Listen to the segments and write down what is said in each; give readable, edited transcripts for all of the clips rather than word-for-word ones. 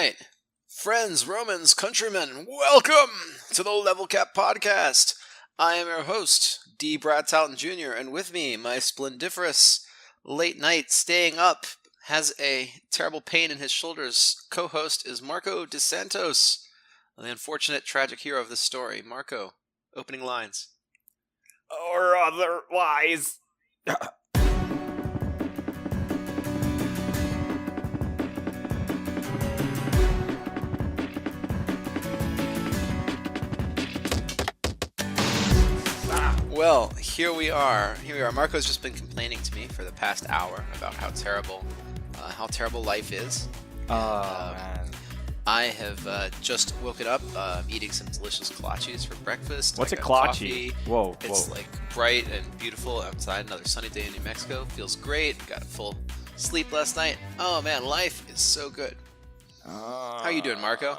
right. Friends, Romans, countrymen, welcome to the Level Cap Podcast. I am your host, D. Brad Talton Jr., and with me, my splendiferous late night staying up, has a terrible pain in his shoulders. Co-host is Marco DeSantos, the unfortunate tragic hero of this story. Marco, opening lines. Or otherwise. Well, here we are. Marco's just been complaining to me for the past hour about how terrible life is. Man. I have just woken up, eating some delicious kolaches for breakfast. What's I a got kolache? coffee. Whoa. It's like bright and beautiful outside. Another sunny day in New Mexico. Feels great. Got full sleep last night. Oh man, life is so good. How are you doing, Marco?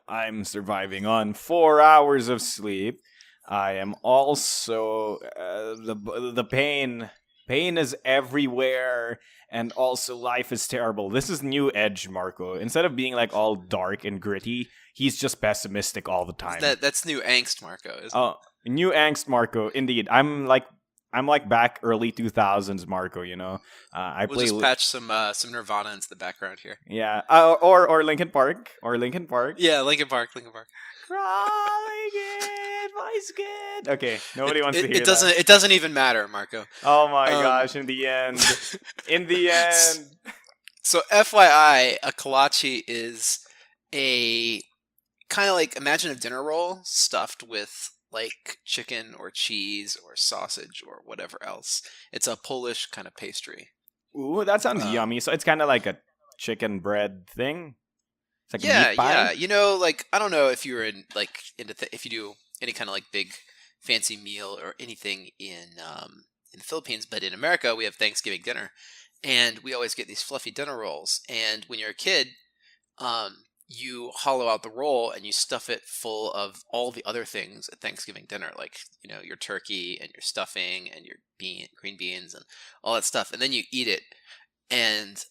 I'm surviving on 4 hours of sleep. I am also the pain. Pain is everywhere, and also life is terrible. This is new Edge, Marco. Instead of being like all dark and gritty, he's just pessimistic all the time. That's new angst, Marco. Isn't Oh, new angst, Marco. Indeed, I'm like back early 2000s, Marco. You know, we'll just patch some Nirvana into the background here. Yeah, or Linkin Park, Yeah, Linkin Park. Crawling in my skin. Okay, nobody wants to hear that. It doesn't even matter, Marco. Oh my gosh! In the end. So, FYI, a kolache is a kind of like, imagine a dinner roll stuffed with like chicken or cheese or sausage or whatever else. It's a Polish kind of pastry. Ooh, that sounds yummy. So it's kind of like a chicken bread thing. It's like yeah, a meat pie? yeah. You know, like, I don't know if you're if you do any kind of like big fancy meal or anything in the Philippines, but in America we have Thanksgiving dinner, and we always get these fluffy dinner rolls. And when you're a kid, you hollow out the roll and you stuff it full of all the other things at Thanksgiving dinner, like, you know, your turkey and your stuffing and your green beans and all that stuff, and then you eat it. And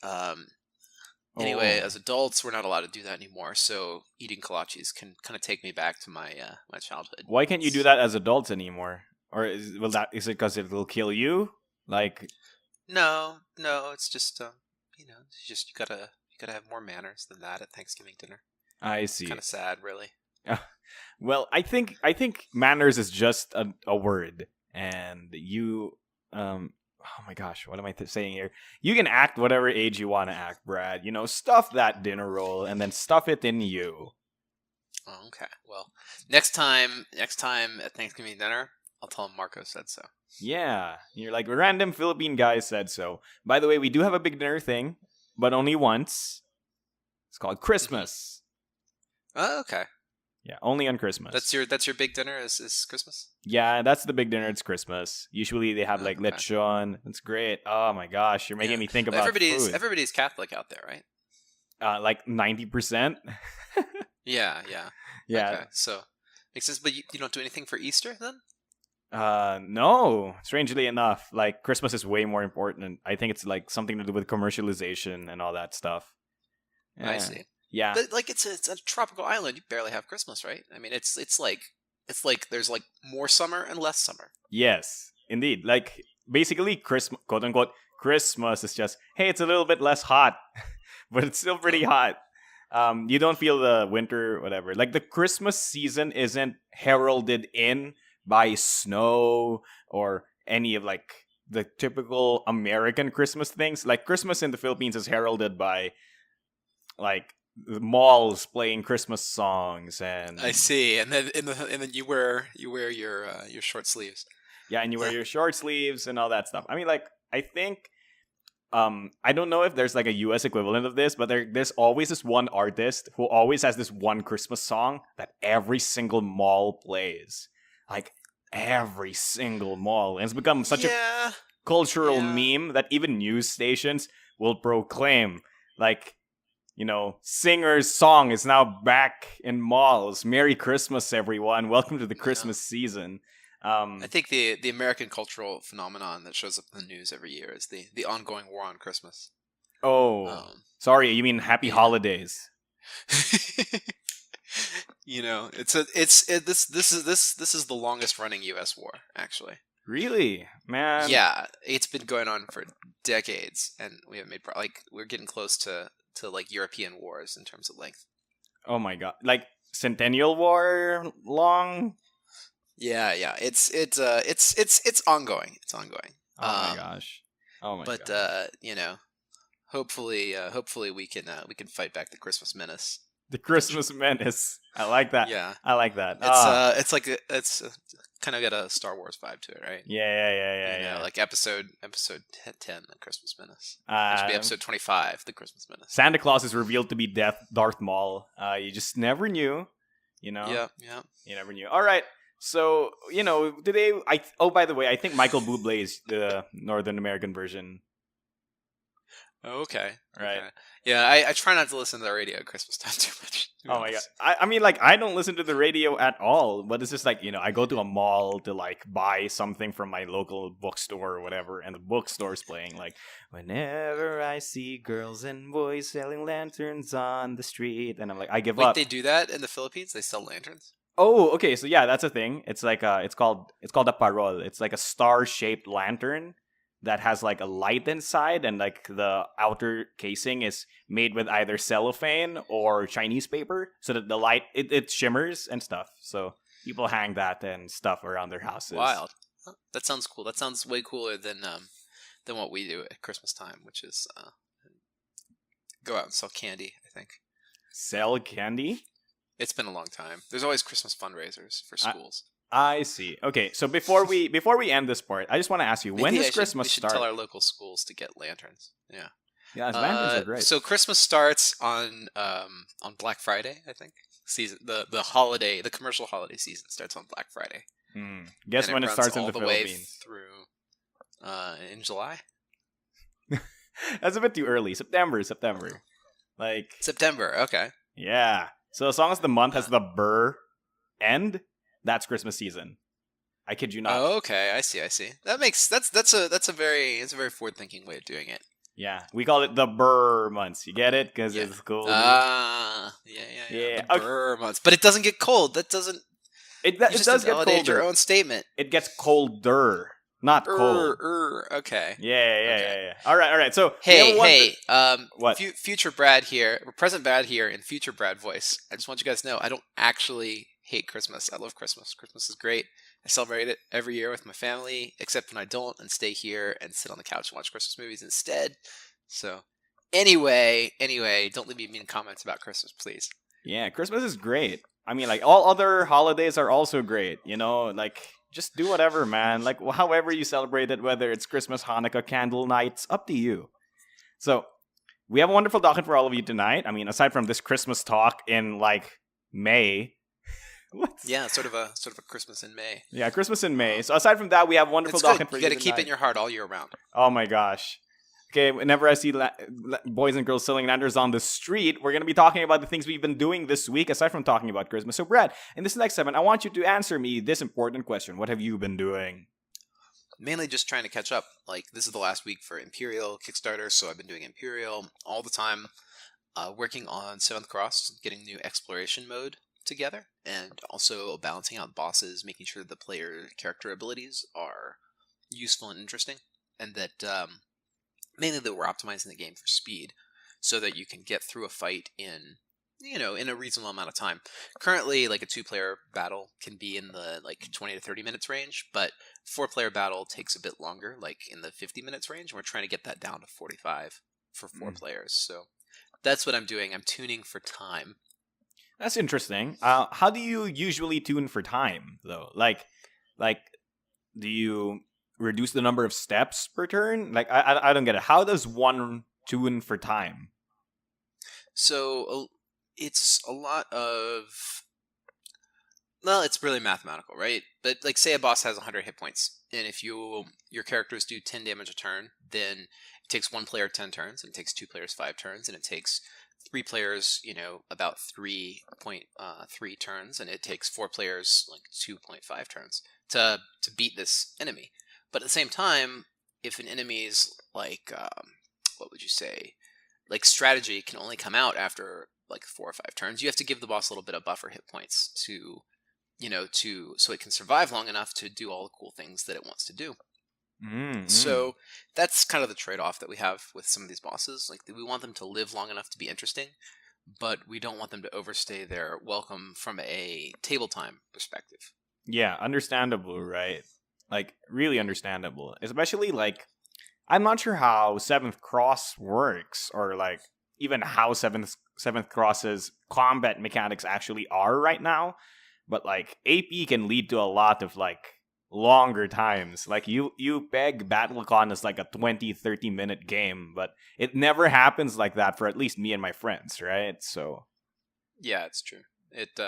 anyway, as adults, we're not allowed to do that anymore. So eating kolaches can kind of take me back to my my childhood. Why can't you do that as adults anymore? Or is it because it will kill you? Like, no, it's just you gotta have more manners than that at Thanksgiving dinner. I see. Kind of sad, really. Well, I think manners is just a word, and you oh my gosh, what am I saying here? You can act whatever age you want to act, Brad. You know, stuff that dinner roll and then stuff it in you. Oh, okay. Well, next time at Thanksgiving dinner, I'll tell him Marco said so. Yeah, you're like, random Philippine guy said so. By the way, we do have a big dinner thing, but only once. It's called Christmas. Oh, okay. Yeah, only on Christmas. That's your big dinner is Christmas? Yeah, that's the big dinner. It's Christmas. Usually they have like lechon. It's great. Oh my gosh, you're making me think about food. Everybody's Catholic out there, right? Like 90%. Yeah. Okay, so makes sense. But you don't do anything for Easter then? No. Strangely enough, like Christmas is way more important. I think it's like something to do with commercialization and all that stuff. Yeah. I see. Yeah, but like it's a tropical island. You barely have Christmas, right? I mean, it's like there's like more summer and less summer. Yes, indeed. Like basically, Christmas, quote unquote, Christmas is just, hey, it's a little bit less hot, but it's still pretty hot. You don't feel the winter, whatever. Like the Christmas season isn't heralded in by snow or any of like the typical American Christmas things. Like Christmas in the Philippines is heralded by like the malls playing Christmas songs, and I see. And then you wear your short sleeves. Yeah, and you wear your short sleeves and all that stuff. I mean, like, I think I don't know if there's like a US equivalent of this, but there's always this one artist who always has this one Christmas song that every single mall plays. Like every single mall. And it's become such a cultural meme that even news stations will proclaim, like, you know, singer's song is now back in malls. Merry Christmas, everyone. Welcome to the Christmas season. I think the American cultural phenomenon that shows up in the news every year is the ongoing war on Christmas. Oh, sorry, you mean Happy Holidays? This is the longest running U.S. war, actually. Really, man. Yeah, it's been going on for decades, and we haven't made we're getting close to like European wars in terms of length. Oh my god, like Centennial War long. Yeah. It's ongoing. It's ongoing. Oh my gosh. Oh my But gosh. hopefully we can fight back the Christmas menace. The Christmas Menace. I like that. Yeah, I like that. it's like it's kind of got a Star Wars vibe to it, right? Yeah. Like episode 10, the Christmas menace. It should be Um, episode 25, the Christmas menace. Santa Claus is revealed to be Darth Maul. You just never knew, you know. Yeah. You never knew. All right. So today by the way, I think Michael Bublé is the Northern American version. Oh, okay. Right. Okay. Yeah, I try not to listen to the radio at Christmas time too much. Oh my god. I mean, like, I don't listen to the radio at all, but it's just like, I go to a mall to like buy something from my local bookstore or whatever, and the bookstore's playing like, whenever I see girls and boys selling lanterns on the street, and I'm like, I give Wait, up. they do that in the Philippines? They sell lanterns? Oh, okay, so yeah, that's a thing. It's like it's called a parol. It's like a star-shaped lantern that has like a light inside, and like the outer casing is made with either cellophane or Chinese paper, so that the light it shimmers and stuff. So people hang that and stuff around their houses. Wild. Huh, that sounds cool. That sounds way cooler than what we do at Christmas time, which is go out and sell candy, I think. Sell candy? It's been a long time. There's always Christmas fundraisers for schools. I see. Okay, so before we end this part, I just want to ask you, when does Christmas we should start? tell our local schools to get lanterns. Yeah. Yeah, lanterns are great. So Christmas starts on Black Friday, I think. The commercial holiday season starts on Black Friday. Guess and when it starts in all the Philippines? way through in July. That's a bit too early. September. Like September. Okay. Yeah. So as long as the month has the burr end, that's Christmas season. I kid you not. Oh, okay. I see. That's a very forward thinking way of doing it. Yeah, we call it the burr months. You get it? Because it's cold. Yeah. The burr months, but it doesn't get cold. That doesn't. It does get colder. Your own statement. It gets colder, not cold. Okay. Yeah. All right. So hey. What? Future Brad here, or present Brad here, in future Brad voice. I just want you guys to know I don't actually hate Christmas. I love Christmas. Christmas is great. I celebrate it every year with my family, except when I don't, and stay here and sit on the couch and watch Christmas movies instead. So, anyway, don't leave me mean comments about Christmas, please. Yeah, Christmas is great. I mean, like, all other holidays are also great. Like, just do whatever, man. Like, however you celebrate it, whether it's Christmas, Hanukkah, candle nights, up to you. So, we have a wonderful docket for all of you tonight. I mean, aside from this Christmas talk in like May. Yeah, sort of a Christmas in May. Yeah, Christmas in May. So aside from that, we have a wonderful docket for you. You got to keep it in your heart all year round. Oh my gosh. Okay, whenever I see boys and girls selling lanterns on the street, we're going to be talking about the things we've been doing this week, aside from talking about Christmas. So Brad, in this next segment, I want you to answer me this important question. What have you been doing? Mainly just trying to catch up. Like, this is the last week for Imperial Kickstarter, so I've been doing Imperial all the time, working on 7th Cross, getting new exploration mode together, and also balancing out bosses, making sure the player character abilities are useful and interesting, and that mainly that we're optimizing the game for speed so that you can get through a fight in a reasonable amount of time. Currently, like, a 2-player battle can be in the 20 to 30 minutes range, but 4-player battle takes a bit longer, like in the 50 minutes range, and we're trying to get that down to 45 for 4 players. So that's what I'm doing. I'm tuning for time. That's interesting. How do you usually tune for time, though? Like, do you reduce the number of steps per turn? Like, I don't get it. How does one tune for time? So it's a lot of... Well, it's really mathematical, right? But, like, say a boss has 100 hit points, and if your characters do 10 damage a turn, then it takes 1 player 10 turns, and it takes 2 players 5 turns, and it takes 3 players, about 3.3 turns, and it takes 4 players 2.5 turns to beat this enemy. But at the same time, if an enemy's what would you say, strategy can only come out after like 4 or 5 turns. You have to give the boss a little bit of buffer hit points to, so it can survive long enough to do all the cool things that it wants to do. Mm-hmm. So that's kind of the trade-off that we have with some of these bosses. Like, we want them to live long enough to be interesting, but we don't want them to overstay their welcome from a table time perspective. Yeah, understandable, right? Like, really understandable. Especially, like, I'm not sure how Seventh Cross works, or, like, even how Seventh Cross's combat mechanics actually are right now. But, like, AP can lead to a lot of, like, longer times. Like, you peg BattleCon as, like, a 20-30 minute game, but it never happens like that for at least me and my friends, right? So, Yeah, it's true. It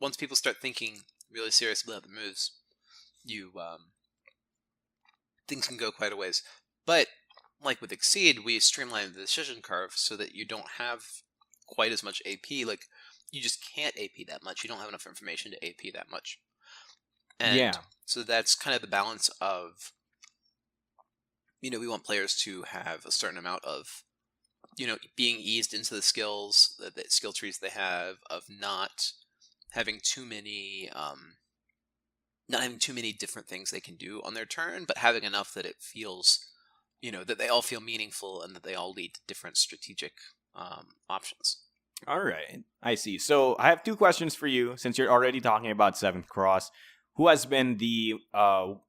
once people start thinking really seriously about the moves, you things can go quite a ways. But like with Exceed, we streamlined the decision curve so that you don't have quite as much AP. Like, you just can't AP that much. You don't have enough information to AP that much. And yeah. so that's kind of the balance of, we want players to have a certain amount of, being eased into the skills, the skill trees they have, of not having too many, not having too many different things they can do on their turn, but having enough that it feels, that they all feel meaningful and that they all lead to different strategic options. All right, I see. So I have two questions for you since you're already talking about Seventh Cross. Who has been the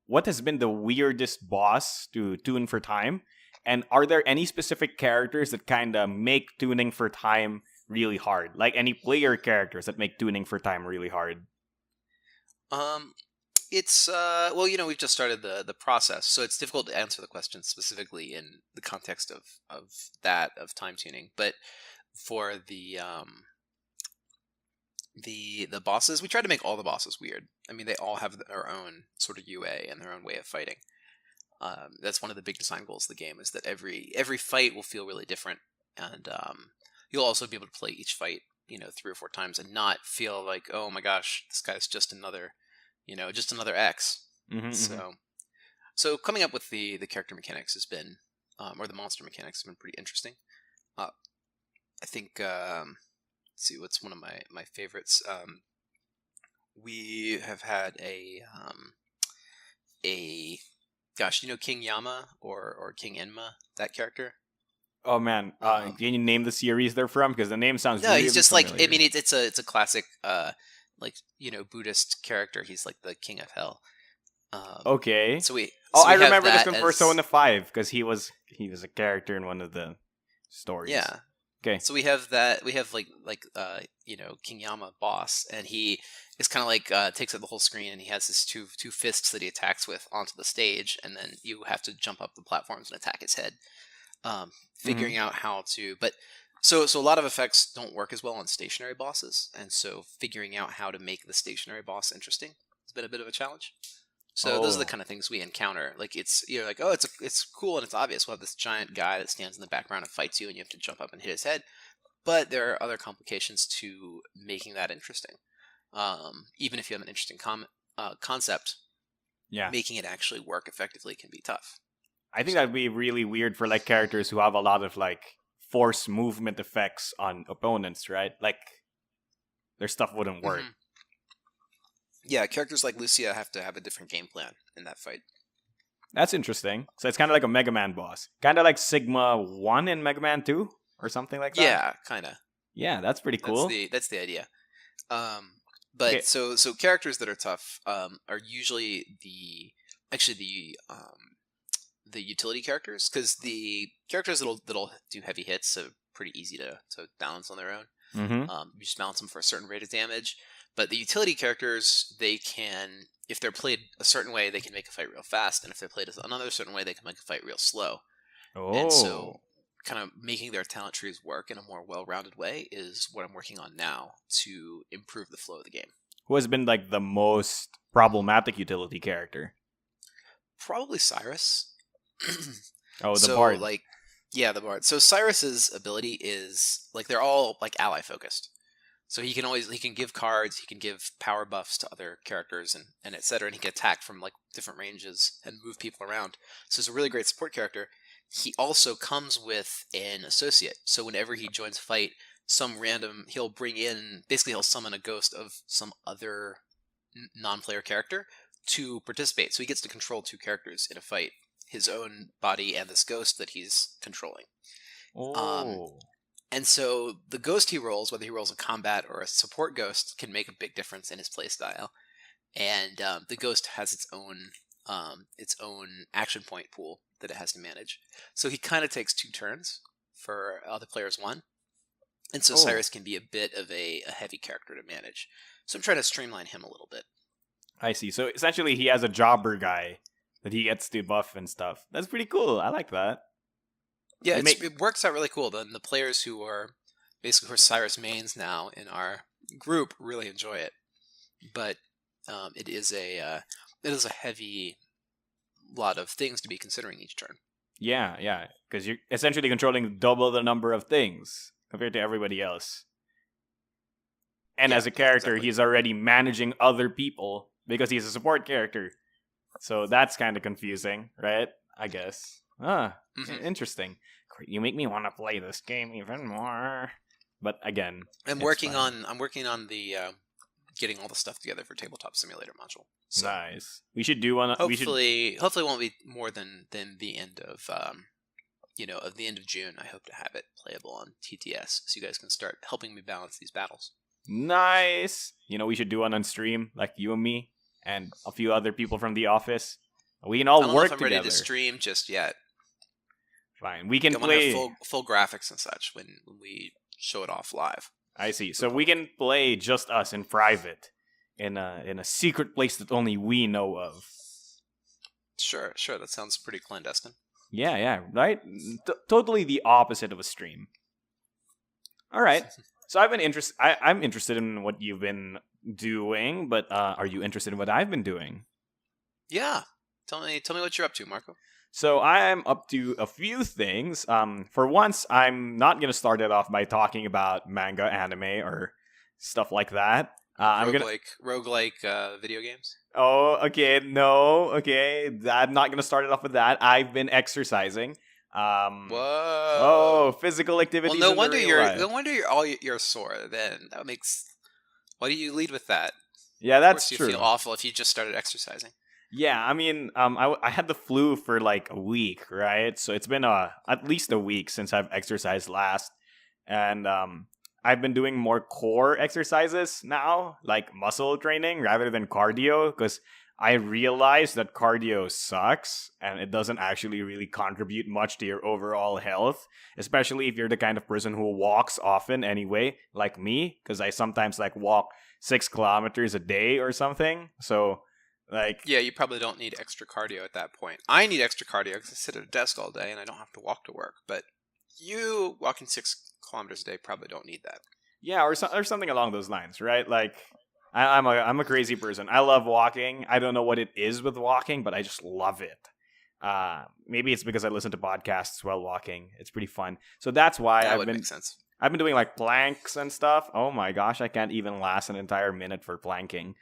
what has been the weirdest boss to tune for time? And are there any specific characters that kind of make tuning for time really hard? Like any player characters that make tuning for time really hard? Um, it's well, we've just started the process, so it's difficult to answer the question specifically in the context of time tuning. But for the bosses, we try to make all the bosses weird. I mean, they all have their own sort of UA and their own way of fighting. That's one of the big design goals of the game, is that every fight will feel really different, and you'll also be able to play each fight 3 or 4 times and not feel like, oh my gosh, this guy's just another X. Mm-hmm, mm-hmm. So coming up with the character mechanics has been, or the monster mechanics have been pretty interesting. I think, let's see, what's one of my favorites. We have had a gosh, King Yama or King Enma, that character. Oh man, can you name the series they're from? Because the name sounds No, really he's just like, I familiar. mean, it's a classic like Buddhist character. He's like the king of hell. Okay. So we Oh, so I we have remember this that from as Persona 5 because he was a character in one of the stories. yeah. Okay. So we have that. We have King Yama boss, and he is kind of like takes up the whole screen, and he has his two fists that he attacks with onto the stage, and then you have to jump up the platforms and attack his head. Mm-hmm. Figuring out how to, but so a lot of effects don't work as well on stationary bosses, and so figuring out how to make the stationary boss interesting has been a bit of a challenge. So those are the Oh. kind of things we encounter. Like, it's, like, oh, it's cool and it's obvious. We'll have this giant guy that stands in the background and fights you, and you have to jump up and hit his head. But there are other complications to making that interesting. Even if you have an interesting concept, Yeah. making it actually work effectively can be tough. I think So, that'd be really weird for like characters who have a lot of like force movement effects on opponents, right? Like their stuff wouldn't work. mhm. Yeah, characters like Lucia have to have a different game plan in that fight. That's interesting. So it's kind of like a Mega Man boss. Kind of like Sigma 1 in Mega Man 2 or something like that. Yeah, kind of. Yeah, that's pretty cool. That's the idea. But Okay. so characters that are tough are usually the utility characters, because the characters that'll do heavy hits are pretty easy to balance on their own. Mm-hmm. You just balance them for a certain rate of damage. But the utility characters, they can, if they're played a certain way, they can make a fight real fast, and if they're played another certain way, they can make a fight real slow. And Oh. so, kind of making their talent trees work in a more well-rounded way is what I'm working on now to improve the flow of the game. Who has been like the most problematic utility character? Probably Cyrus. Oh, the So, Bard. like, yeah, the bard. So Cyrus's ability is like, they're all like ally focused. So he can give cards, he can give power buffs to other characters, and etc. And he can attack from like different ranges and move people around. So he's a really great support character. He also comes with an associate. So whenever he joins a fight, he'll bring in, basically he'll summon a ghost of some other non-player character to participate. So he gets to control two characters in a fight, his own body and this ghost that he's controlling. Oh. And so the ghost he rolls, whether he rolls a combat or a support ghost, can make a big difference in his playstyle. And the ghost has its own action point pool that it has to manage. So he kind of takes 2 turns for other players 1. And so Oh. Cyrus can be a bit of a heavy character to manage. So I'm trying to streamline him a little bit. I see. So essentially, he has a jobber guy that he gets to buff and stuff. That's pretty cool. I like that. Yeah, it works out really cool. The players who are Cyrus mains now in our group really enjoy it. But it is a heavy lot of things to be considering each turn. Yeah, because you're essentially controlling double the number of things compared to everybody else. And Yeah, as a character, exactly. he's already managing other people because he's a support character. So that's kind of confusing, right? I guess. Interesting. You make me want to play this game even more. But again, I'm working on the getting all the stuff together for Tabletop Simulator module. So nice. We should do one. hopefully it won't be more than the end of the end of June. I hope to have it playable on TTS, so you guys can start helping me balance these battles. Nice. We should do one on stream, like you and me, and a few other people from the office. We can all I don't work know if I'm together. ready to stream just yet. Fine. We can I want play to have full graphics and such when we show it off live. I see. So we can play just us in private, in a secret place that only we know of. Sure. That sounds pretty clandestine. Yeah, right? Totally the opposite of a stream. All right. So I'm interested in what you've been doing, but are you interested in what I've been doing? Yeah. Tell me what you're up to, Marco. So I'm up to a few things. For once, I'm not going to start it off by talking about manga, anime, or stuff like that. Roguelike video games? Oh, okay. No, okay. I'm not going to start it off with that. I've been exercising. Whoa. Oh, physical activities. Well, no wonder you're sore. Then that makes. Why do you lead with that? Yeah, that's true. True. You feel awful if you just started exercising. Yeah, I mean, I had the flu for like a week, right? So it's been at least a week since I've exercised last, and I've been doing more core exercises now, like muscle training rather than cardio, because I realized that cardio sucks and it doesn't actually really contribute much to your overall health, especially if you're the kind of person who walks often anyway, like me, because I sometimes like walk 6 kilometers a day or something. So yeah, you probably don't need extra cardio at that point. I need extra cardio because I sit at a desk all day and I don't have to walk to work. But you walking 6 kilometers a day probably don't need that. Yeah, or something along those lines, right? Like, I'm a crazy person. I love walking. I don't know what it is with walking, but I just love it. Maybe it's because I listen to podcasts while walking. It's pretty fun. So that's why that would make sense. I've been doing like planks and stuff. Oh my gosh, I can't even last an entire minute for planking.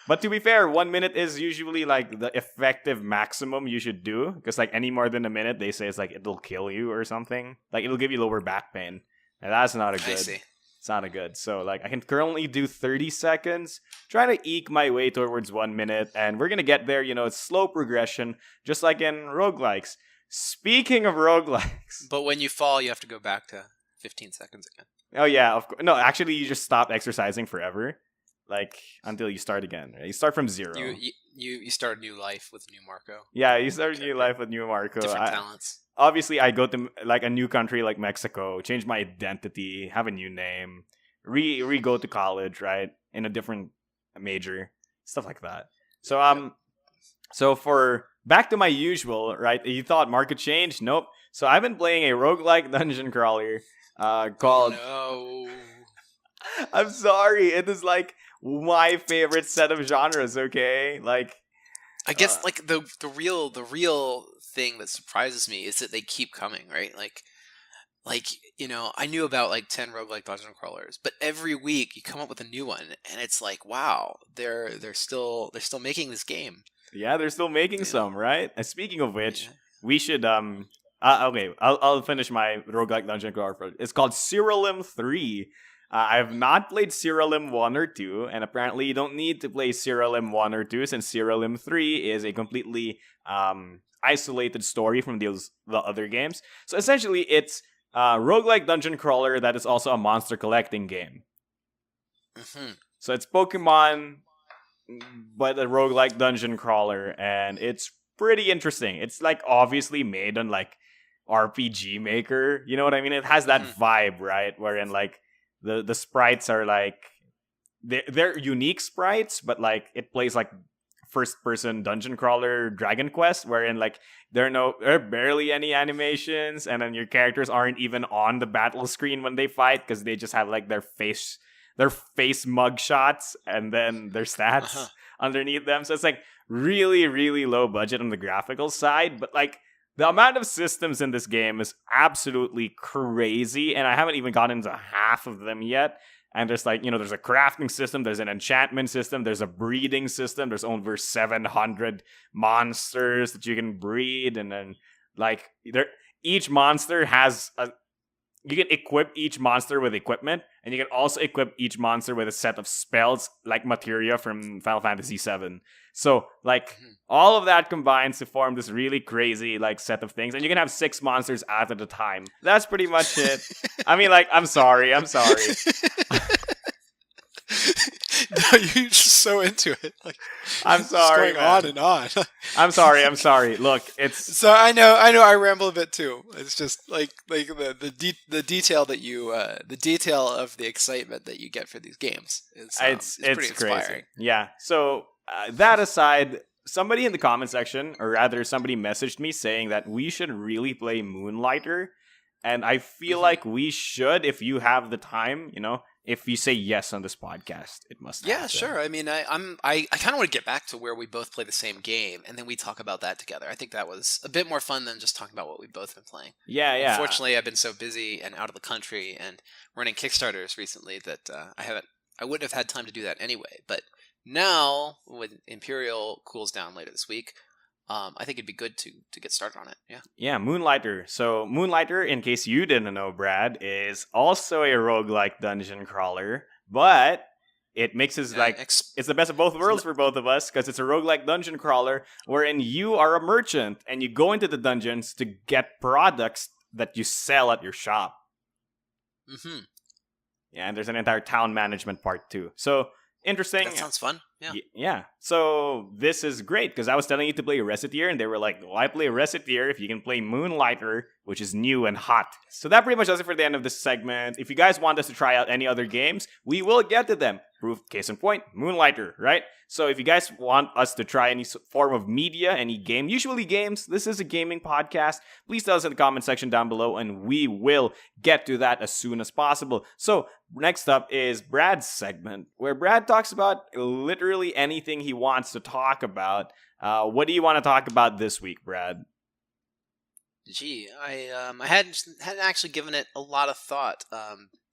But to be fair, 1 minute is usually like the effective maximum you should do. Because like any more than a minute, they say it's like it'll kill you or something. Like it'll give you lower back pain. And that's not a good. I see. It's not a good. So like I can currently do 30 seconds. Trying to eke my way towards 1 minute. And we're going to get there. It's slow progression. Just like in roguelikes. Speaking of roguelikes. But when you fall, you have to go back to 15 seconds again. Oh yeah, of course. No, actually you just stop exercising forever. Like, until you start again. Right? You start from 0. You start a new life with new Marco. Yeah, you start a new life with new Marco. Different talents. Obviously, I go to like a new country like Mexico, change my identity, have a new name, re-go to college, right? In a different major, stuff like that. So, so for back to my usual, right? You thought Marco changed? Nope. So I've been playing a roguelike dungeon crawler called... Oh, no. I'm sorry. It is like my favorite set of genres, okay? Like I guess like the real thing that surprises me is that they keep coming, right? Like I knew about like 10 roguelike dungeon crawlers, but every week you come up with a new one and it's like, wow, they're still making this game. Yeah, they're still making some, right? And speaking of which, we should Okay, I'll finish my roguelike dungeon crawler. It's called Cyrilim 3. I have not played Cyrilim 1 or 2, and apparently you don't need to play Cyrilim 1 or 2 since Cyrilim 3 is a completely isolated story from the other games. So essentially, it's a roguelike dungeon crawler that is also a monster collecting game. Mm-hmm. So it's Pokemon, but a roguelike dungeon crawler, and it's pretty interesting. It's like obviously made on like RPG Maker. You know what I mean? It has that vibe, right? Wherein like the sprites are like they're unique sprites, but like it plays like first person dungeon crawler Dragon Quest, wherein like there are barely any animations, and then your characters aren't even on the battle screen when they fight because they just have like their face mug shots and then their stats underneath them. So it's like really, really low budget on the graphical side, but like the amount of systems in this game is absolutely crazy, and I haven't even gotten into half of them yet. And there's like, there's a crafting system, there's an enchantment system, there's a breeding system, there's over 700 monsters that you can breed, and then like each monster has you can equip each monster with equipment, and you can also equip each monster with a set of spells like materia from Final Fantasy VII. So, like, all of that combines to form this really crazy, like, set of things. And you can have 6 monsters at a time. That's pretty much it. I mean, like, I'm sorry. No, you're just so into it. Like, I'm sorry, it's going on and on. I'm sorry. Look, it's so I know. I ramble a bit too. It's just like the detail that you the detail of the excitement that you get for these games is it's pretty inspiring. crazy. Yeah. So that aside, somebody in the comment section, or rather, somebody messaged me saying that we should really play Moonlighter, and I feel like we should if you have the time. If you say yes on this podcast, it must happen. Yeah, sure. I mean, I kind of want to get back to where we both play the same game, and then we talk about that together. I think that was a bit more fun than just talking about what we've both been playing. Yeah. Unfortunately, I've been so busy and out of the country and running Kickstarters recently that I wouldn't have had time to do that anyway. But now, when Imperial cools down later this week, I think it'd be good to get started on it. Yeah. Yeah, Moonlighter. So Moonlighter, in case you didn't know, Brad, is also a roguelike dungeon crawler, but it mixes it's the best of both worlds for both of us because it's a roguelike dungeon crawler wherein you are a merchant and you go into the dungeons to get products that you sell at your shop. Mm-hmm. Yeah, and there's an entire town management part too. So interesting. That sounds fun. Yeah. Yeah. So this is great because I was telling you to play Reciteer, and they were like, "Why play Reciteer if you can play Moonlighter, which is new and hot?" So that pretty much does it for the end of this segment. If you guys want us to try out any other games, we will get to them. Proof, case in point, Moonlighter, right? So if you guys want us to try any form of media, any game, usually games, this is a gaming podcast, please tell us in the comment section down below, and we will get to that as soon as possible. So next up is Brad's segment, where Brad talks about literally anything he wants to talk about. What do you want to talk about this week, Brad? Gee, I hadn't actually given it a lot of thought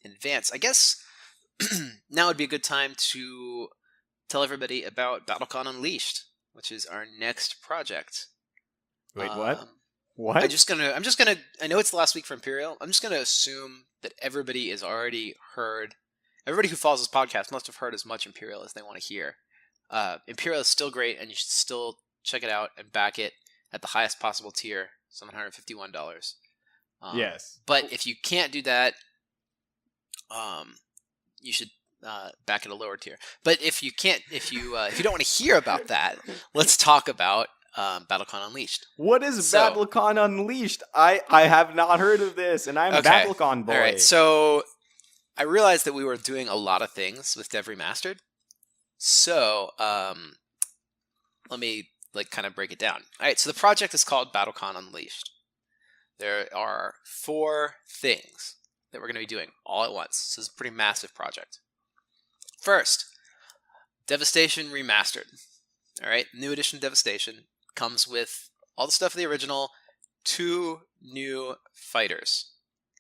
in advance. I guess now would be a good time to tell everybody about BattleCon Unleashed, which is our next project. Wait, what? What? I'm just gonna. I know it's the last week for Imperial. I'm just gonna assume that everybody has already heard. Everybody who follows this podcast must have heard as much Imperial as they want to hear. Imperial is still great, and you should still check it out and back it at the highest possible tier, $751. Yes. But if you can't do that, you should back at a lower tier. But if you don't want to hear about that, let's talk about BattleCon Unleashed. What is BattleCon Unleashed? I have not heard of this, and I'm a BattleCon boy. All right, so I realized that we were doing a lot of things with Dev Remastered. So let me kind of break it down. All right, so the project is called BattleCon Unleashed. There are 4 things that we're going to be doing all at once. So this is a pretty massive project. First, Devastation Remastered. All right, new edition Devastation comes with all the stuff of the original, 2 new fighters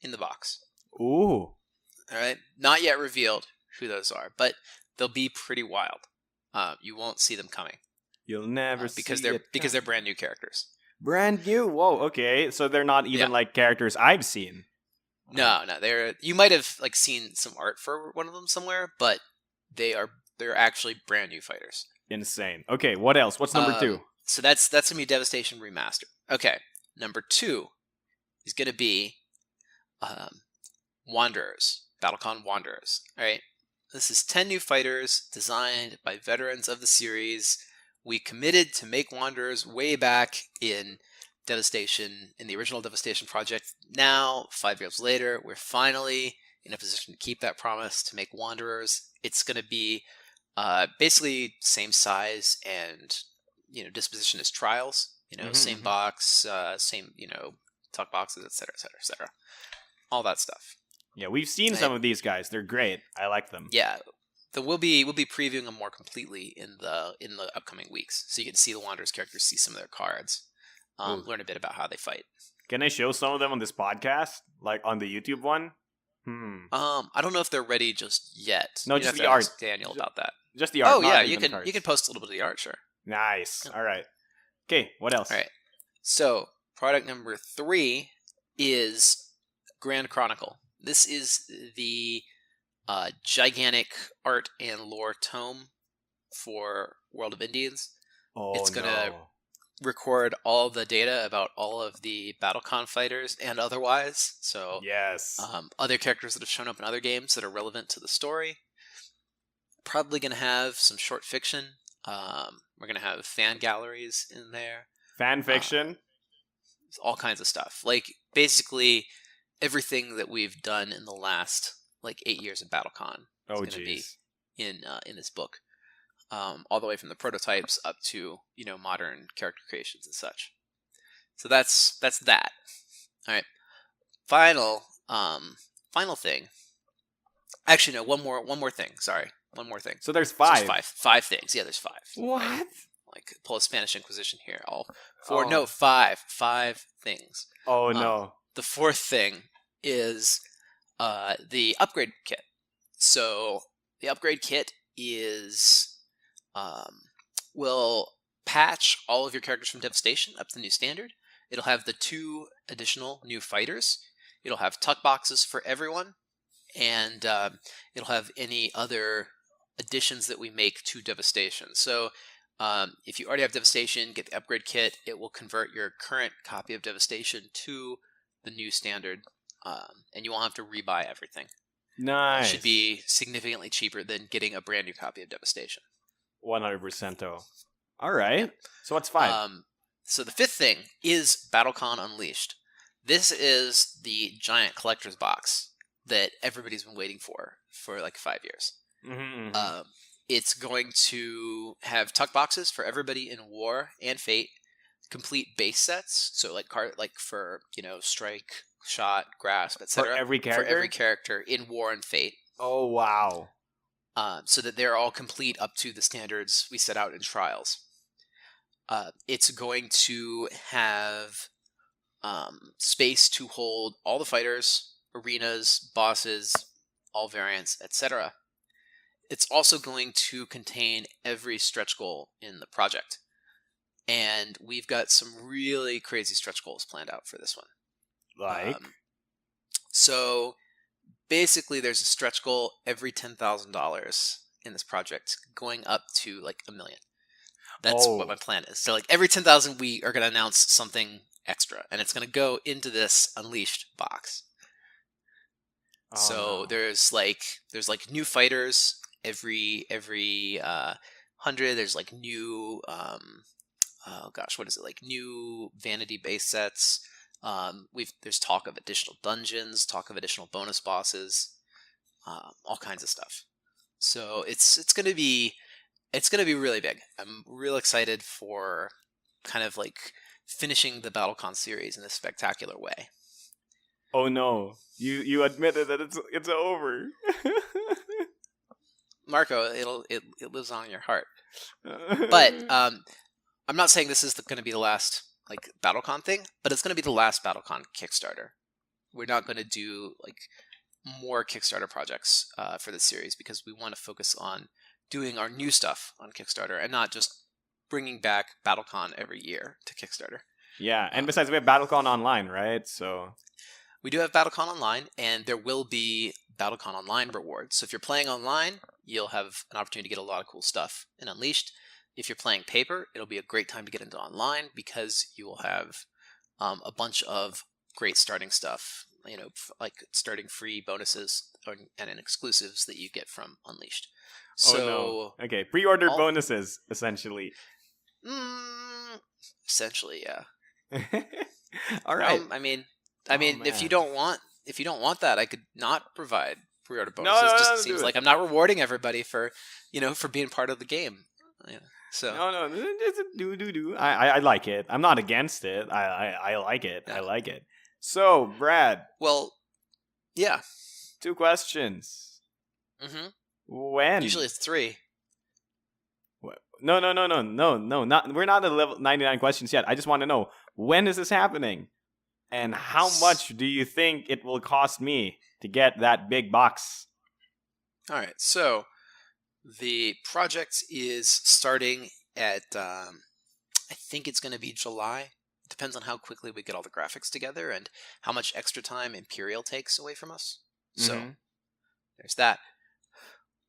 in the box. Ooh. All right, not yet revealed who those are, but they'll be pretty wild. You won't see them coming. You'll never because see they're brand new characters. Brand new. Whoa. Okay. So they're not even Yeah. like characters I've seen. No, you might have like seen some art for one of them somewhere, but they're actually brand new fighters. Insane. Okay. What else? What's number two? So that's gonna be Devastation Remastered. Okay, number 2 is gonna be um, Wanderers, Battlecon Wanderers. All right, this is 10 new fighters designed by veterans of the series. We committed to make Wanderers way back in Devastation, in the original Devastation project. Now, 5 years later, we're finally in a position to keep that promise to make Wanderers. It's going to be basically same size and disposition as Trials. Same box, same tuck boxes, etc., etc., etc. All that stuff. Yeah, we've seen some of these guys. They're great. I like them. Yeah, we'll be previewing them more completely in the upcoming weeks, so you can see the Wanderers characters, see some of their cards, learn a bit about how they fight. Can I show some of them on this podcast, like on the YouTube one? I don't know if they're ready just yet. No, just the art. Daniel about that. Just the art. Oh yeah, you can post a little bit of the art, sure. Nice. All right. Okay, what else? All right. So product number 3 is Grand Chronicle. This is the gigantic art and lore tome for World of Indians. It's going to record all the data about all of the BattleCon fighters and otherwise. So yes, other characters that have shown up in other games that are relevant to the story. Probably going to have some short fiction. We're going to have fan galleries in there. Fan fiction? All kinds of stuff. Like, basically, everything that we've done in the last, 8 years of BattleCon is going to be in this book. All the way from the prototypes up to, modern character creations and such. So that's that. All right. Final thing. Actually, no, one more thing. Sorry. One more thing. So there's 5. So there's 5 things. Yeah, there's 5. What? Right? Like, pull a Spanish Inquisition here. No, 5. 5 things. Oh, no. The 4th thing is the upgrade kit. So the upgrade kit is will patch all of your characters from Devastation up to the new standard. It'll have the 2 additional new fighters. It'll have tuck boxes for everyone. And it'll have any other additions that we make to Devastation. So if you already have Devastation, get the upgrade kit. It will convert your current copy of Devastation to the new standard, and you won't have to rebuy everything. Nice. It should be significantly cheaper than getting a brand new copy of Devastation. 100%. All right. So what's 5? So the 5th thing is BattleCon Unleashed. This is the giant collector's box that everybody's been waiting for 5 years. It's going to have tuck boxes for everybody in War and Fate, complete base sets, so for strike, shot, grasp, etc. For every character in War and Fate. Oh wow! So that they're all complete up to the standards we set out in Trials. It's going to have space to hold all the fighters, arenas, bosses, all variants, etc. It's also going to contain every stretch goal in the project. And we've got some really crazy stretch goals planned out for this one. Like? So basically there's a stretch goal every $10,000 in this project, going up to $1 million. That's what my plan is. So every 10,000 we are going to announce something extra, and it's going to go into this Unleashed box. There's new fighters every 100. There's new new vanity base sets. There's talk of additional dungeons, talk of additional bonus bosses, all kinds of stuff. So it's gonna be really big. I'm real excited for kind of finishing the BattleCon series in a spectacular way. Oh no! You admitted that it's over. Marco, it lives on in your heart. But I'm not saying this is going to be the last BattleCon thing, but it's going to be the last BattleCon Kickstarter. We're not going to do more Kickstarter projects for this series because we want to focus on doing our new stuff on Kickstarter and not just bringing back BattleCon every year to Kickstarter. Yeah, and Um, besides, we have BattleCon Online, right? So we do have BattleCon Online, and there will be BattleCon Online rewards. So if you're playing online, you'll have an opportunity to get a lot of cool stuff in Unleashed. If you're playing paper, it'll be a great time to get into online because you will have a bunch of great starting stuff. Like starting free bonuses and exclusives that you get from Unleashed. oh no. So Okay, pre-order all bonuses essentially. mm, essentially, yeah. All right. I Oh mean, man. if you don't want that, I could not provide pre-order No, bonuses. no, Just no, do seems it. like I'm not rewarding everybody for, for being part of the game. Yeah. So No, no, just do. I like it. I'm not against it. I like it. I yeah. like it. So, Brad, Well, yeah. 2 questions. hmm When? Usually it's 3. No, no, no, no, no, no. Not we're not at level 99 questions yet. I just want to know, when is this happening, and how much do you think it will cost me to get that big box? All right. So the project is starting at. I think it's going to be July. It depends on how quickly we get all the graphics together and how much extra time Imperial takes away from us. So Mhm. there's that.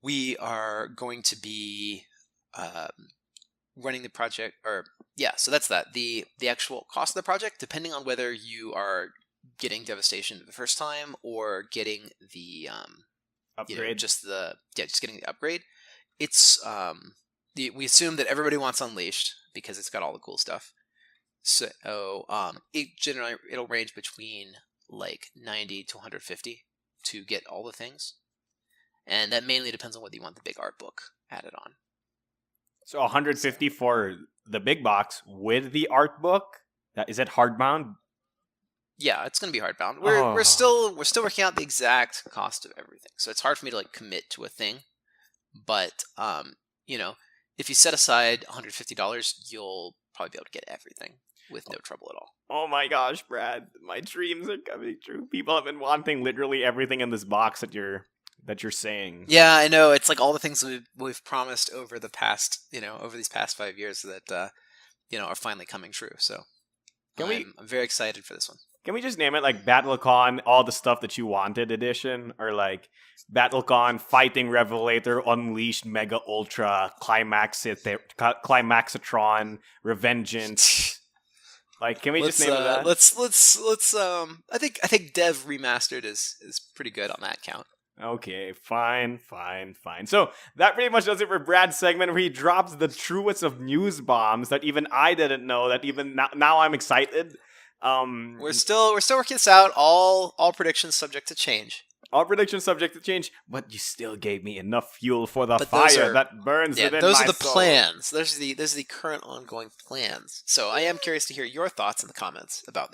We are going to be running the project, or yeah. So that's that. The actual cost of the project, depending on whether you are getting Devastation the first time or getting the Upgrade. just getting the upgrade. It's we assume that everybody wants Unleashed because it's got all the cool stuff. So it'll range between like 90 to 150 to get all the things, and that mainly depends on whether you want the big art book added on. So 150 for the big box with the art book. Is it hardbound? Yeah, it's going to be hardbound. Oh. We're still working out the exact cost of everything, so it's hard for me to like commit to a thing. But if you set aside $150, you'll probably be able to get everything with no trouble at all. Oh my gosh, Brad, my dreams are coming true. People have been wanting literally everything in this box that you're saying. Yeah, I know. It's like all the things we've promised over the past, over these past 5 years that are finally coming true. So I'm very excited for this one. Can we just name it like BattleCon, all the stuff that you wanted edition, or like BattleCon Fighting Revelator Unleashed Mega Ultra Climaxatron Revengeance? Like, can we just name it that? Let's I think Dev Remastered is pretty good on that count. Okay, fine. So that pretty much does it for Brad's segment, where he drops the truest of news bombs that even I didn't know. That even now I'm excited. We're still working this out. All predictions subject to change. All predictions subject to change, but you still gave me enough fuel for the fire that burns within those my are the soul. plans. Those are the current ongoing plans. So I am curious to hear your thoughts in the comments about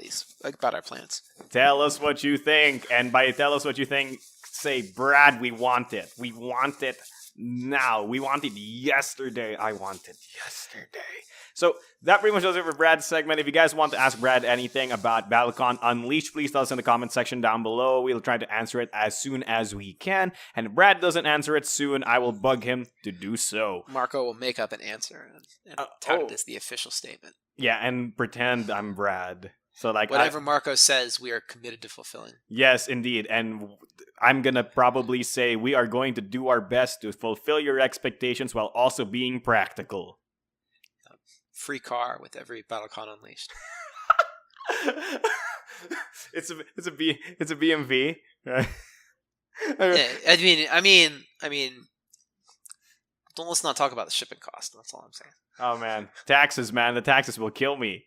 our plans. Tell us what you think, and by tell us what you think, say, Brad, we want it. We want it now. We want it yesterday. I want it yesterday. So that pretty much does it for Brad's segment. If you guys want to ask Brad anything about BattleCon Unleashed, please tell us in the comment section down below. We'll try to answer it as soon as we can. And if Brad doesn't answer it soon, I will bug him to do so. Marco will make up an answer and tout it as the official statement. Yeah, and pretend I'm Brad. So like whatever Marco says, we are committed to fulfilling. Yes, indeed. And I'm going to probably say we are going to do our best to fulfill your expectations while also being practical. Free car with every BattleCon Unleashed. It's a BMV, right? Yeah, I mean, let's not talk about the shipping cost. That's all I'm saying. Oh man, taxes, man, the taxes will kill me.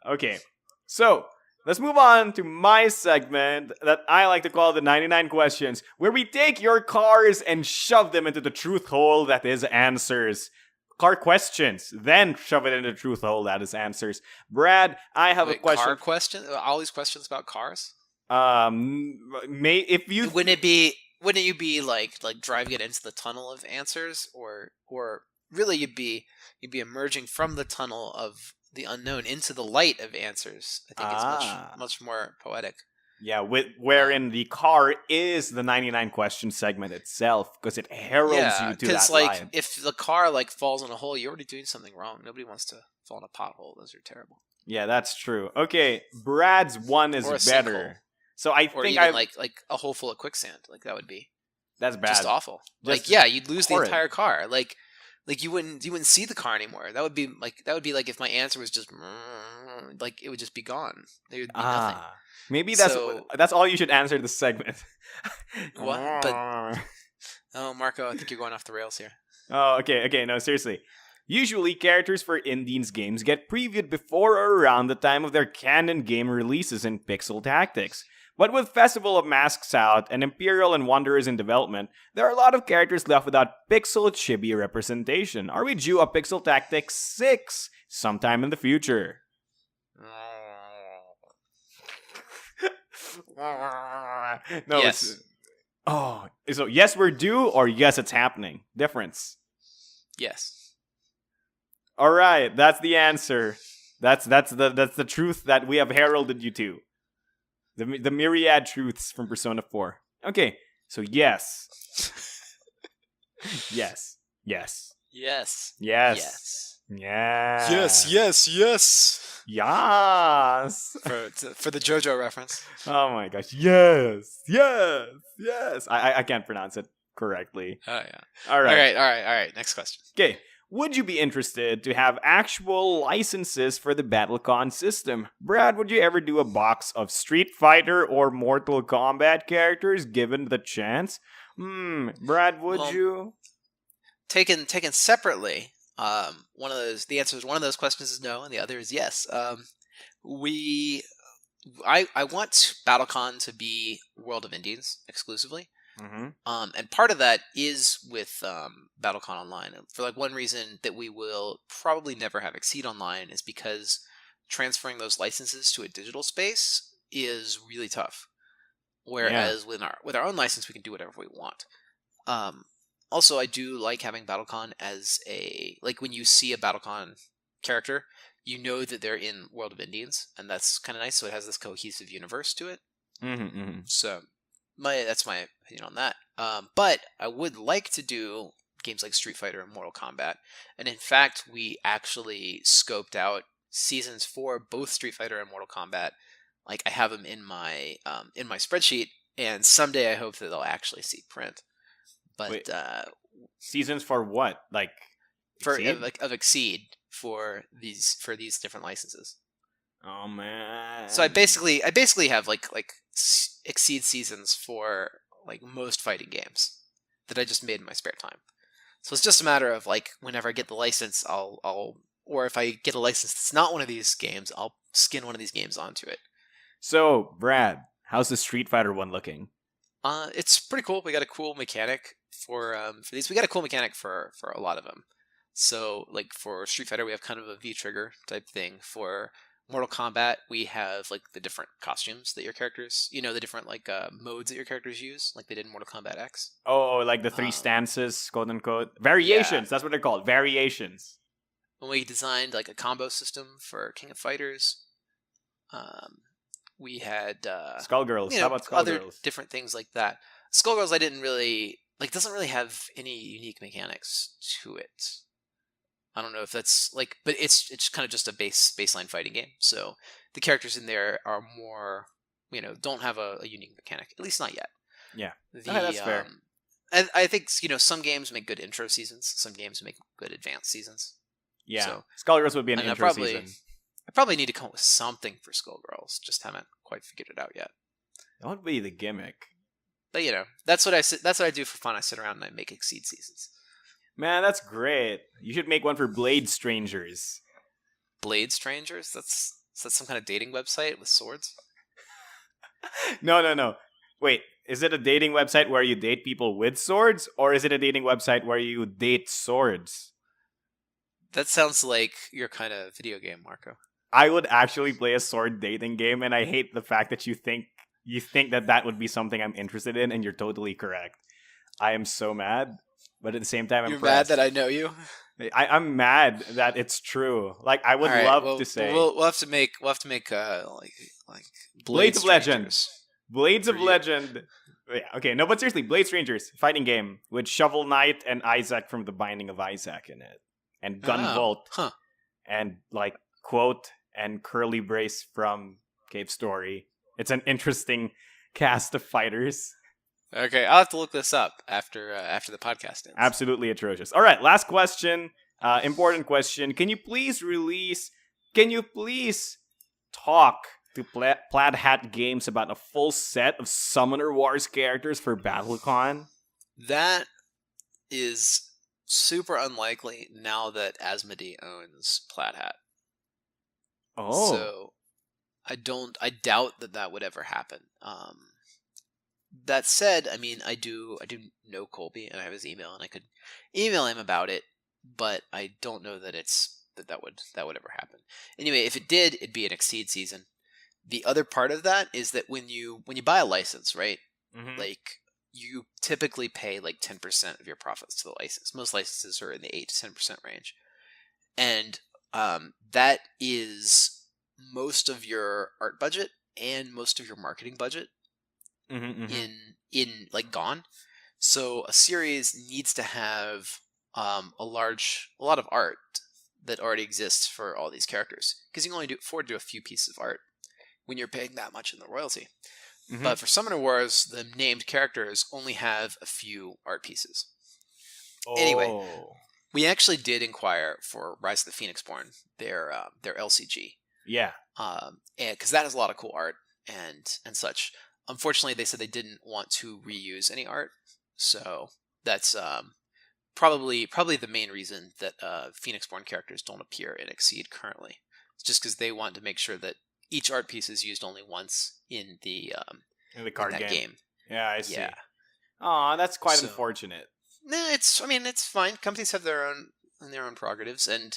Okay, so let's move on to my segment that I like to call the 99 questions, where we take your cars and shove them into the truth hole that is answers. Car questions, then shove it into the truth hole that is answers. Brad, I have a question. Car question? All these questions about cars? Wouldn't you be like driving it into the tunnel of answers, or really you'd be emerging from the tunnel of the unknown into the light of answers? I think it's much more poetic. Yeah, wherein the car is the 99 question segment itself, because it heralds you to that like line. If the car like falls in a hole, you're already doing something wrong. Nobody wants to fall in a pothole. Those are terrible. Yeah, that's true. Okay, Brad's one is Or a better. So I or think even I like a hole full of quicksand. Like that would be that's just bad. awful. Just Like yeah, you'd lose the horrid. entire car. Like you wouldn't see the car anymore. That would be like if my answer was just like it would just be gone. There would be nothing. Maybe So that's all you should answer this segment. what? But oh, Marco, I think you're going off the rails here. Oh, okay, no, seriously. Usually, characters for Indies games get previewed before or around the time of their canon game releases in Pixel Tactics. But with Festival of Masks out and Imperial and Wanderers in development, there are a lot of characters left without Pixel Chibi representation. Are we due a Pixel Tactics 6 sometime in the future? No, Yes. So yes, we're due, or yes, it's happening. Difference. Yes. All right, that's the answer. That's the truth that we have heralded you to. The myriad truths from Persona 4. Okay, so yes. Yes. Yes. Yes. Yes. Yes. Yeah. Yes. Yes. For the JoJo reference. Oh my gosh. Yes. I can't pronounce it correctly. Oh yeah. All right. All right. Next question. Okay. Would you be interested to have actual licenses for the BattleCon system? Brad, would you ever do a box of Street Fighter or Mortal Kombat characters given the chance? Brad, would you? Taken separately, the answer is one of those questions is no, and the other is yes. I want BattleCon to be World of Indies exclusively. Mm-hmm. And part of that is with BattleCon Online. For like one reason that we will probably never have Exceed Online is because transferring those licenses to a digital space is really tough. Whereas with our own license, we can do whatever we want. Also, I do like having BattleCon as like when you see a BattleCon character, you know that they're in World of Indians, and that's kind of nice. So it has this cohesive universe to it. Mm-hmm. So that's my opinion on that. But I would like to do games like Street Fighter and Mortal Kombat. And in fact, we actually scoped out seasons for both Street Fighter and Mortal Kombat. Like I have them in my spreadsheet, and someday I hope that they'll actually see print. But wait, seasons for what? Like for Exceed? of Exceed for these different licenses. Oh man! So I basically have like Exceed seasons for like most fighting games that I just made in my spare time. So it's just a matter of like whenever I get the license, or if I get a license that's not one of these games, I'll skin one of these games onto it. So Brad, how's the Street Fighter one looking? It's pretty cool. We got a cool mechanic for these. We got a cool mechanic for a lot of them. So like for Street Fighter, we have kind of a V trigger type thing. For Mortal Kombat, we have like the different costumes that your characters, the different like modes that your characters use, like they did in Mortal Kombat X. Oh, like the three stances, quote unquote. Variations, that's what they're called. Variations. When we designed like a combo system for King of Fighters, we had Skullgirls. How about Skullgirls? Other different things like that. Skullgirls, I didn't really like. Doesn't really have any unique mechanics to it. I don't know if that's like, but it's kind of just a baseline fighting game. So the characters in there are more, don't have a unique mechanic. At least not yet. Yeah, that's fair. And I think some games make good intro seasons. Some games make good advanced seasons. Yeah, so, Skullgirls would be an intro season. I probably need to come up with something for Skullgirls. Just haven't quite figured it out yet. That would be the gimmick. But that's what I do for fun. I sit around and I make Exceed seasons. Man, that's great. You should make one for Blade Strangers. Blade Strangers? Is that some kind of dating website with swords? No. Wait, is it a dating website where you date people with swords, or is it a dating website where you date swords? That sounds like your kind of video game, Marco. I would actually play a sword dating game, and I hate the fact that you think that would be something I'm interested in, and you're totally correct. I am so mad. But at the same time, I'm mad that I know you. I'm mad that it's true. Like I would love to say we'll have to make like Blades of Legend. Blades of Legend. Yeah, okay, no, but seriously, Blade Strangers fighting game with Shovel Knight and Isaac from The Binding of Isaac in it, and Gunvolt, and like quote and Curly Brace from Cave Story. It's an interesting cast of fighters. Okay, I'll have to look this up after the podcast ends. Absolutely atrocious. All right, last question. Important question. Can you please talk to Plaid Hat Games about a full set of Summoner Wars characters for BattleCon? That is super unlikely now that Asmodee owns Plaid Hat. Oh. So I doubt that would ever happen. That said, I mean, I do know Colby, and I have his email, and I could email him about it, but I don't know that that would ever happen. Anyway, if it did, it'd be an Exceed season. The other part of that is that when you buy a license, right? Mm-hmm. Like, you typically pay like 10% of your profits to the license. Most licenses are in the 8 to 10% range, and that is most of your art budget and most of your marketing budget. In like gone. So a series needs to have a lot of art that already exists for all these characters, because you can only afford to do a few pieces of art when you're paying that much in the royalty. Mm-hmm. But for Summoner Wars, the named characters only have a few art pieces. Oh. Anyway, we actually did inquire for Rise of the Phoenixborn, their LCG. Yeah. And because that has a lot of cool art and such. Unfortunately, they said they didn't want to reuse any art, so that's probably the main reason that Phoenixborn characters don't appear in Exceed currently. It's just because they want to make sure that each art piece is used only once in the card game. Yeah, I see. Yeah. Aw, that's quite unfortunate. Nah, it's fine. Companies have their own prerogatives, and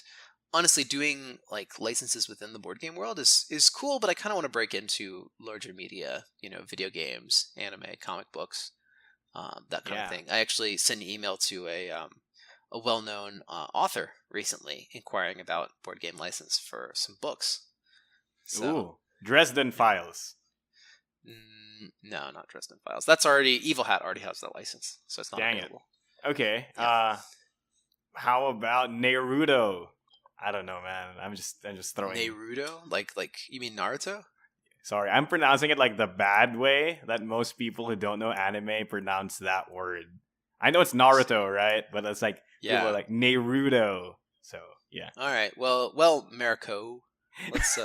honestly, doing like licenses within the board game world is cool, but I kind of want to break into larger media, video games, anime, comic books, that kind of thing. I actually sent an email to a well-known author recently inquiring about board game license for some books. So, ooh, Dresden Files. No, not Dresden Files. That's Evil Hat already has that license, so it's not available. Okay. Yeah. How about Naruto? I don't know, man. I'm just throwing. Naruto? Like you mean Naruto? Sorry, I'm pronouncing it like the bad way that most people who don't know anime pronounce that word. I know it's Naruto, right? But it's like people are like Naruto. So yeah. All right. Well, Mariko, let's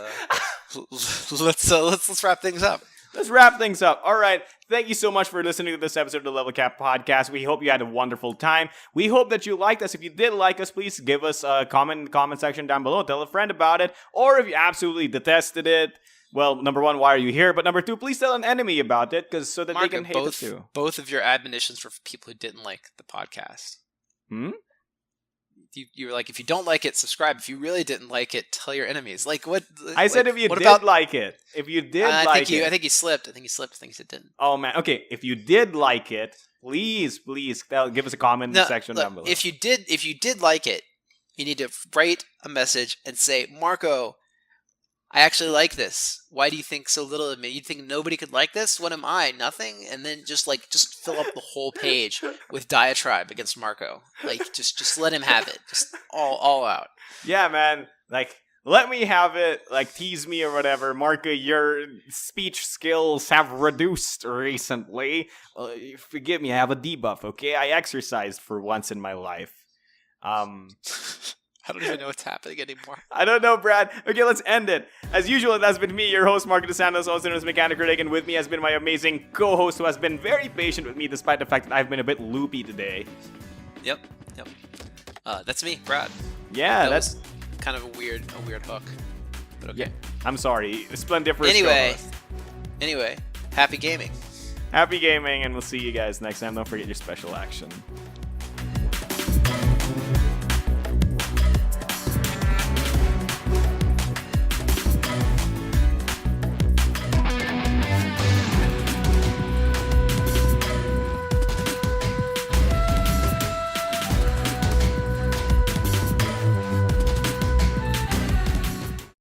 let's wrap things up. Let's wrap things up. All right. Thank you so much for listening to this episode of the Level Cap Podcast. We hope you had a wonderful time. We hope that you liked us. If you did like us, please give us a comment in the comment section down below. Tell a friend about it. Or if you absolutely detested it, well, number one, why are you here? But number two, please tell an enemy about it, so that they can hate us too. Both of your admonitions for people who didn't like the podcast. You were like, if you don't like it, subscribe. If you really didn't like it, tell your enemies. Like what? I said if you did like it. If you did like it. I think you slipped. I think you said didn't. Oh man. Okay. If you did like it, please give us a comment in the section down below. If you did like it, you need to write a message and say, Marco, I actually like this. Why do you think so little of me? You think nobody could like this? What am I? Nothing? And then just fill up the whole page with diatribe against Marco. Like just let him have it. Just all out. Yeah, man. Like, let me have it. Like, tease me or whatever. Marco, your speech skills have reduced recently. Forgive me, I have a debuff, okay? I exercised for once in my life. I don't even know what's happening anymore. I don't know, Brad. Okay, let's end it. As usual, that's been me, your host, Marco DeSantos, also known as Mechanic Critic, and with me has been my amazing co-host who has been very patient with me despite the fact that I've been a bit loopy today. Yep. That's me, Brad. Yeah, that's kind of a weird hook. But okay. Yeah, I'm sorry. Splendiferous co-host. Anyway, happy gaming. Happy gaming, and we'll see you guys next time. Don't forget your special action.